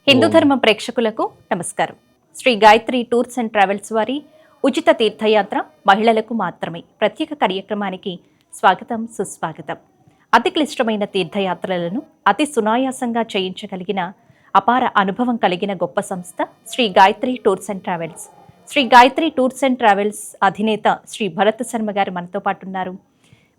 హిందూ ఓం ధర్మ ప్రేక్షకులకు నమస్కారం. Shri Gayatri tours and travels వారి ఉచిత తీర్థయాత్ర మహిళలకు మాత్రమే ప్రత్యేక కార్యక్రమానికి స్వాగతం, సుస్వాగతం. అతి క్లిష్టమైన తీర్థయాత్రలను అతి సునాయాసంగా చేయించగలిగిన అపార అనుభవం కలిగిన గొప్ప సంస్థ Shri Gayatri tours and travels. Shri Gayatri tours and travels అధినేత శ్రీ భరత్ శర్మ గారు మనతో పాటు ఉన్నారు.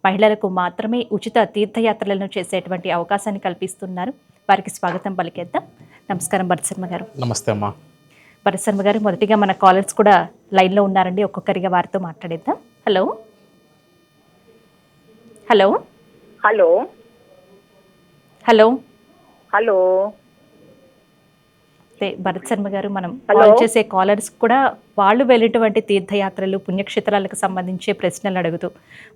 మహిళలకు మాత్రమే ఉచిత తీర్థయాత్రలను చేసేటువంటి అవకాశాన్ని కల్పిస్తున్నారు. వారికి స్వాగతం పలికేద్దాం. నమస్కారం భరత్ శర్మ గారు. నమస్తే అమ్మా. భరత్ శర్మ గారు, మొదటిగా మన కాలర్స్ కూడా లైన్లో ఉన్నారండి, ఒక్కొక్కరిగా వారితో మాట్లాడేద్దాం. Hello hello hello hello hello Bharat Sharma garu, మనం హలో. కాల్ చేసే కాలర్స్ కూడా వాళ్ళు వెళ్ళేటువంటి తీర్థయాత్రలు, పుణ్యక్షేత్రాలకు సంబంధించే ప్రశ్నలు అడుగుతూ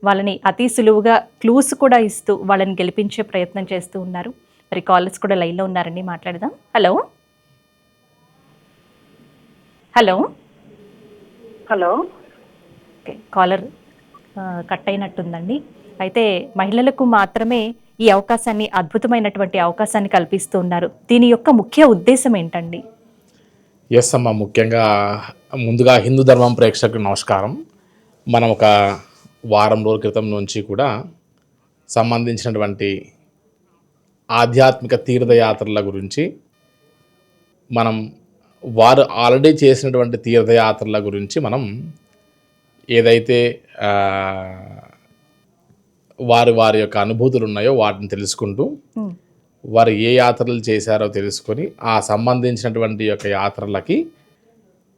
వాళ్ళని అతి సులువుగా క్లూస్ కూడా ఇస్తూ వాళ్ళని గెలిపించే ప్రయత్నం చేస్తూ ఉన్నారు. మరి కాలర్స్ కూడా లైన్లో ఉన్నారండి, మాట్లాడదాం. Hello hello hello okay, caller cut అయినట్టుందండి. అయితే మహిళలకు మాత్రమే ఈ అవకాశాన్ని, అద్భుతమైనటువంటి అవకాశాన్ని కల్పిస్తూ ఉన్నారు. దీని యొక్క ముఖ్య ఉద్దేశం ఏంటండి? ఎస్ అమ్మా, ముఖ్యంగా ముందుగా హిందూ ధర్మం ప్రేక్షకులకు నమస్కారం. మనం ఒక వారం రోజుల క్రితం నుంచి కూడా సంబంధించినటువంటి ఆధ్యాత్మిక తీర్థయాత్రల గురించి మనం వారు ఆల్రెడీ చేసినటువంటి తీర్థయాత్రల గురించి మనం ఏదైతే వారి యొక్క అనుభూతులు ఉన్నాయో వాటిని తెలుసుకుంటూ వారు ఏ యాత్రలు చేశారో తెలుసుకొని ఆ సంబంధించినటువంటి యొక్క యాత్రలకి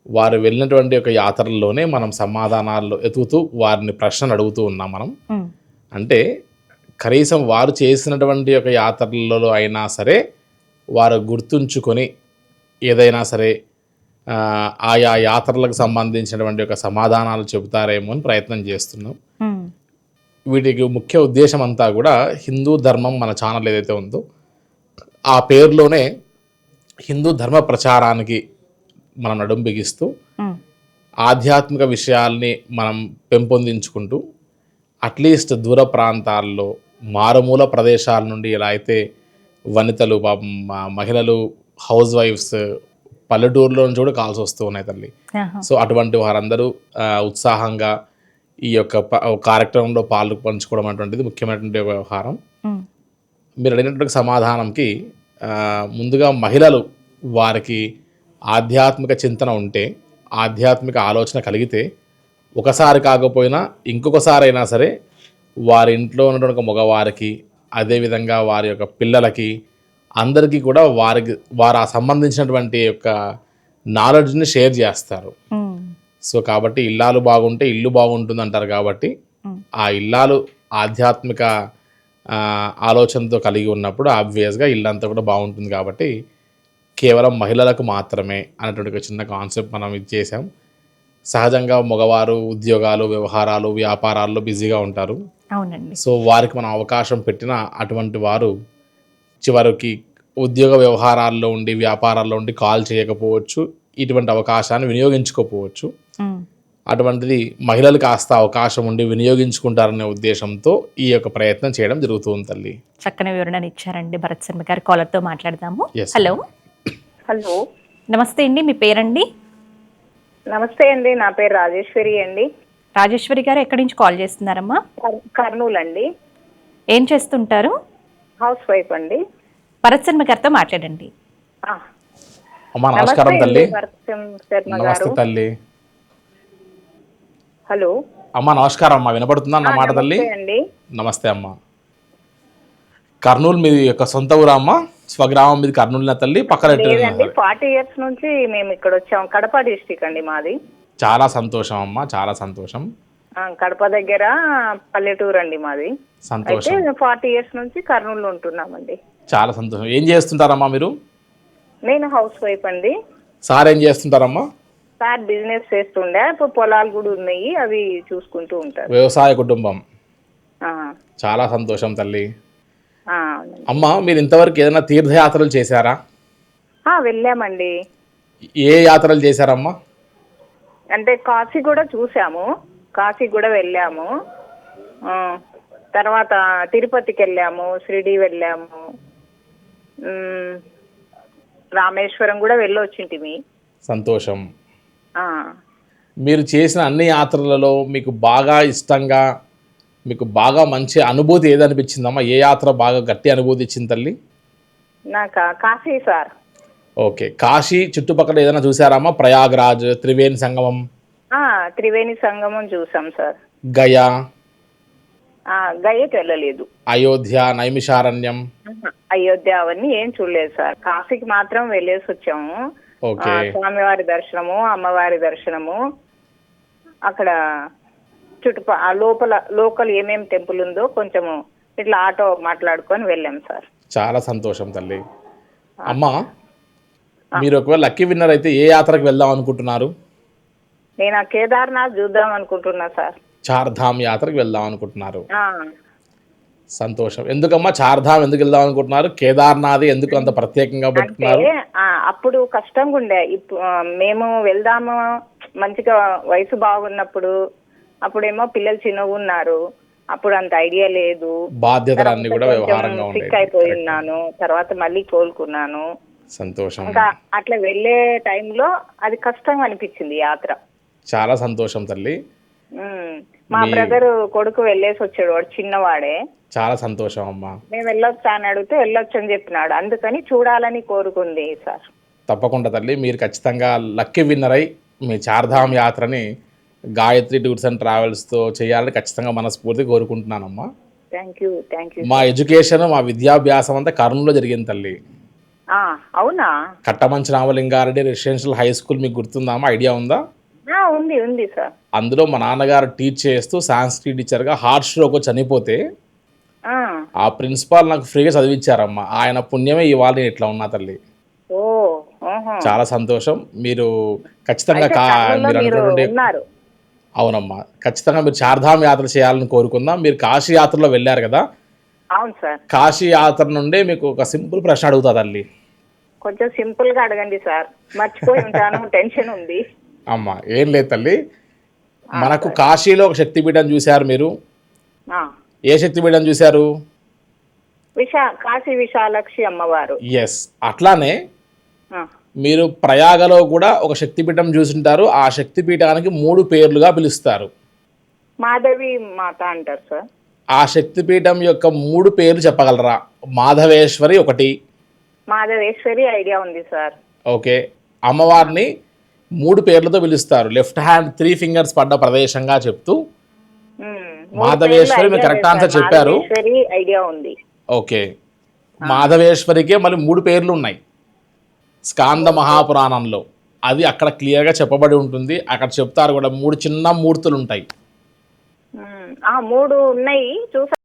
వారు వెళ్ళినటువంటి యొక్క యాత్రల్లోనే మనం సమాధానాలు ఎతుకుతూ వారిని ప్రశ్నలు అడుగుతూ ఉన్నాం మనం. అంటే కనీసం వారు చేసినటువంటి యొక్క యాత్రలలో అయినా సరే వారు గుర్తుంచుకొని ఏదైనా సరే ఆయా యాత్రలకు సంబంధించినటువంటి యొక్క సమాధానాలు చెబుతారేమో అని ప్రయత్నం చేస్తున్నాం. వీటికి ముఖ్య ఉద్దేశం అంతా కూడా హిందూ ధర్మం, మన ఛానల్ ఏదైతే ఉందో ఆ పేరులోనే హిందూ ధర్మ ప్రచారానికి మనం నడుం బిగిస్తూ ఆధ్యాత్మిక విషయాల్ని మనం పెంపొందించుకుంటూ అట్లీస్ట్ దూర ప్రాంతాల్లో మారుమూల ప్రదేశాల నుండి ఎలా అయితే వనితలు, మహిళలు, హౌస్ వైఫ్స్ పల్లెటూరులో నుంచి కూడా కాల్సి వస్తూ ఉన్నాయి తల్లి. సో అటువంటి వారందరూ ఉత్సాహంగా ఈ యొక్క కార్యక్రమంలో పంచుకోవడం అటువంటిది ముఖ్యమైనటువంటి వ్యవహారం. మీరు అడిగినటువంటి సమాధానంకి ముందుగా మహిళలు వారికి ఆధ్యాత్మిక చింతన ఉంటే, ఆధ్యాత్మిక ఆలోచన కలిగితే ఒకసారి కాకపోయినా ఇంకొకసారి అయినా సరే వారి ఇంట్లో ఉన్నటువంటి మగవారికి, అదేవిధంగా వారి యొక్క పిల్లలకి, అందరికీ కూడా వారు ఆ సంబంధించినటువంటి యొక్క నాలెడ్జ్ని షేర్ చేస్తారు. సో కాబట్టి ఇల్లాలు బాగుంటే ఇల్లు బాగుంటుంది అంటారు. కాబట్టి ఆ ఇల్లాలు ఆధ్యాత్మిక ఆలోచనతో కలిగి ఉన్నప్పుడు ఆబ్వియస్గా ఇల్లంతా కూడా బాగుంటుంది. కాబట్టి కేవలం మహిళలకు మాత్రమే అనేటువంటి ఒక చిన్న కాన్సెప్ట్ మనం ఇది చేసాం. సహజంగా మగవారు ఉద్యోగాలు, వ్యవహారాలు, వ్యాపారాల్లో బిజీగా ఉంటారు. అవునండి. సో వారికి మనం అవకాశం పెట్టిన అటువంటి వారు చివరికి ఉద్యోగ వ్యవహారాల్లో ఉండి, వ్యాపారాల్లో ఉండి కాల్ చేయకపోవచ్చు, ఇటువంటి అవకాశాన్ని వినియోగించుకోకపోవచ్చు. అటువంటిది మహిళలు కాస్త అవకాశం ఉండి వినియోగించుకుంటారనే ఉద్దేశంతో ఈ యొక్క ప్రయత్నం చేయడం జరుగుతుంది తల్లి. చక్కని వివరణ ఇచ్చారండి భరత్ శర్మ గారు. కాలర్తో మాట్లాడదాము. Yes. హలో హలో నమస్తే అండి, మీ పేరండి? నమస్తే అండి, నా పేరు రాజేశ్వరి అండి. రాజేశ్వరి గారు, ఎక్కడి నుంచి కాల్ చేస్తున్నారమ్మా? కర్నూలు అండి. ఏం చేస్తుంటారు? హౌస్ వైఫ్ అండి. భరత్ శర్మ గారితో మాట్లాడండి. అమ్మా నమస్కారం నమస్తే తల్లి. అండి, భరత్ శర్మ నమస్తే గారు. తల్లి. హలో అమ్మా నమస్కారం అమ్మా, వినపడుతుందా నా మాట తల్లి? నమస్తే అండి. నమస్తే అమ్మా. కర్నూలు మీది యొక్క సొంత ఊరా అమ్మా? స్వగ్రామం మీది కర్నూలు తల్లి? పక్కన లేదండి, 40 years నుంచి మేము ఇక్కడ వచ్చాం. కడప డిస్టిక్ అండి మాది. చాలా సంతోషం అమ్మా, చాలా సంతోషం. కడప దగ్గర పల్లెటూరు అండి మాది. అయితే సంతోషం, 40 years నుంచి కర్నూలులో ఉంటున్నామండి. చాలా సంతోషం. ఏం చేస్తుంటారమ్మా మీరు? నేను హౌస్ వైఫ్ అండి. సార్ ఏం చేస్తుంటారమ్మా? సార్ బిజినెస్ చేస్తుండే, ఇప్పుడు పొలాలు కూడా ఉన్నాయి, అవి చూసుకుంటూ ఉంటారు. వ్యవసాయ కుటుంబం. ఆ, చాలా సంతోషం తల్లి. అవునండి. అమ్మా మీరు ఇంతవరకు ఏదైనా తీర్థయాత్రలు చేశారా? వెళ్ళామండి. ఏ యాత్రలు చేశారమ్మా? అంటే కాశీ కూడా చూసాము, కాశీ కూడా వెళ్ళాము. తర్వాత తిరుపతికి వెళ్ళాము, షిరిడి వెళ్ళాము, రామేశ్వరం కూడా వెళ్ళొచ్చింటిమి. సంతోషం. ఆ, మీరు చేసిన అన్ని యాత్రలలో మీకు బాగా ఇష్టంగా, మీకు బాగా మంచి అనుభూతి ఏదనిపించిందమ్మా? ఏ యాత్ర బాగా గట్టి అనుభూతి ఇచ్చింది తల్లి? నాకు కాశీ సార్. ఓకే, కాశీ చుట్టుపక్కల ఏదైనా చూసారామా? ప్రయాగ్రాజ్, త్రివేణి సంగమం, త్రివేణి సంగమం చూసాం సార్. గయా, గయకి వెళ్ళలేదు. అయోధ్య, నైమిషారణ్యం. అయోధ్య అవన్నీ ఏం చూడలేదు సార్. కాశీకి మాత్రం వెళ్ళేసి వచ్చాము. ఓకే, స్వామివారి దర్శనము, అమ్మవారి దర్శనము, అక్కడ లోకల్ ఏమేం టెంపుల్ ఉందో కొంచెము ఇట్లా ఆటో మాట్లాడుకొని వెళ్ళాం సార్. చాలా సంతోషం తల్లి. అమ్మా, మీరు ఒకవేళ లక్కీ విన్నర్ అయితే ఏ యాత్రకు వెళ్దాం అనుకుంటున్నారు? నేను ఆ కేదార్నాథ్ చూద్దాం అనుకుంటున్నా సార్. చార్ధామ్ యాత్రకు వెళ్దాం అనుకుంటున్నారు. ఆ, సంతోషం. ఎందుకమ్మా చార్ధామ్ ఎందుకు వెళ్దాం అనుకుంటున్నారు? కేదార్నాథ్ ఎందుకు అంత ప్రత్యేకంగా అంటే పెట్టుకున్నారు? అప్పుడు కష్టంగా ఉండే. మేము వెళ్దాము మంచిగా వయసు బాగున్నప్పుడు, అప్పుడేమో పిల్లలు చిన్నగా ఉన్నారు, అప్పుడు అంత ఐడియా లేదు. బాధ్యతలు అన్ని కూడా వ్యవహారంగా సిక్ ఉండేవి. అయిపోయినాను, తర్వాత మళ్ళీ కోలుకున్నాను. సంతోషం. ఇంకా అట్లా వెళ్ళే టైంలో అది కష్టంగా అనిపించింది యాత్ర. చాలా సంతోషం తల్లి. మా బ్రదర్ కొడుకు వెళ్ళేసి వచ్చాడు, వాడు చిన్నవాడే. చాలా సంతోషం అమ్మా. మేము వెళ్ళొచ్చా అని అడిగితే వెళ్ళొచ్చు అని చెప్పినాడు. అందుకని చూడాలని కోరుకుంది సార్. తప్పకుండా తల్లి, మీరు ఖచ్చితంగా లక్కీ విన్నర్ అయి మీ చార్ధామ్ యాత్రని గాయత్రి టూర్స్ అండ్ ట్రావెల్స్తో చేయాలని ఖచ్చితంగా మనస్ఫూర్తిగా కోరుకుంటున్నానమ్మా. Thank you. మా ఎడ్యుకేషన్, మా విద్యాభ్యాసం అంతా కర్నూలులో జరిగింది తల్లి. అవునా? Kattamanchi Ramalinga Reddy residential high school మీకు గుర్తుందామా? ఐడియా ఉందా? ఉంది సార్. అందులో మా నాన్నగారు టీచ్ చేస్తూ సాంస్క్రిట్ టీచర్గా హార్ట్ స్ట్రోక్ చనిపోతే ఆ ప్రిన్సిపాల్ నాకు ఫ్రీగా చదివించారమ్మా. ఆయన పుణ్యమే ఇవాళ నేను ఇట్లా ఉన్నా తల్లి. చాలా సంతోషం. మీరు ఖచ్చితంగా మీరు అనుకుంటుండే అవునమ్మా, ఖచ్చితంగా మీరు చార్ధామ్ యాత్ర చేయాలని కోరుకుందాం. మీరు కాశీ యాత్రలో వెళ్ళారు కదా? అవును సార్. కాశీ యాత్ర నుండే మీకు ఒక సింపుల్ ప్రశ్న అడుగుతా తల్లి. కొంచెం సింపుల్ గా అడగండి సార్, మర్చిపోయి ఉంటాను, టెన్షన్ ఉంది. అమ్మా ఏం లేదు తల్లి, మనకు కాశీలో ఒక శక్తిపీఠం చూశారు మీరు. ఏ శక్తిపీఠం చూశారు? కాశీ విశాలాక్షి అమ్మవారు. ఎస్, అట్లానే మీరు ప్రయాగలో కూడా ఒక శక్తిపీఠం చూసింటారు. ఆ శక్తిపీఠానికి 3 పేర్లుగా పిలుస్తారు. మాధవి మాత అంటారు సార్. ఆ శక్తిపీఠం యొక్క 3 పేర్లు చెప్పగలరా? మాధవేశ్వరి ఒకటి. మాధవేశ్వరి ఐడియా ఉంది సార్. ఓకే, అమ్మవారిని 3 పేర్లతో పిలుస్తారు. లెఫ్ట్ హ్యాండ్ 3 ఫింగర్స్ పడ్డ ప్రదేశంగా చెప్తూ మాధవేశ్వరి మీరు కరెక్ట్ ఆన్సర్ చెప్పారు. ఐడియా ఉంది. ఓకే, మాధవేశ్వరికే మళ్ళీ 3 పేర్లు ఉన్నాయి స్కాంద మహాపురాణంలో. అది అక్కడ క్లియర్గా చెప్పబడి ఉంటుంది. అక్కడ చెప్తారు కూడా 3 చిన్న మూర్తులు ఉంటాయి. 3 ఉన్నాయి చూసా.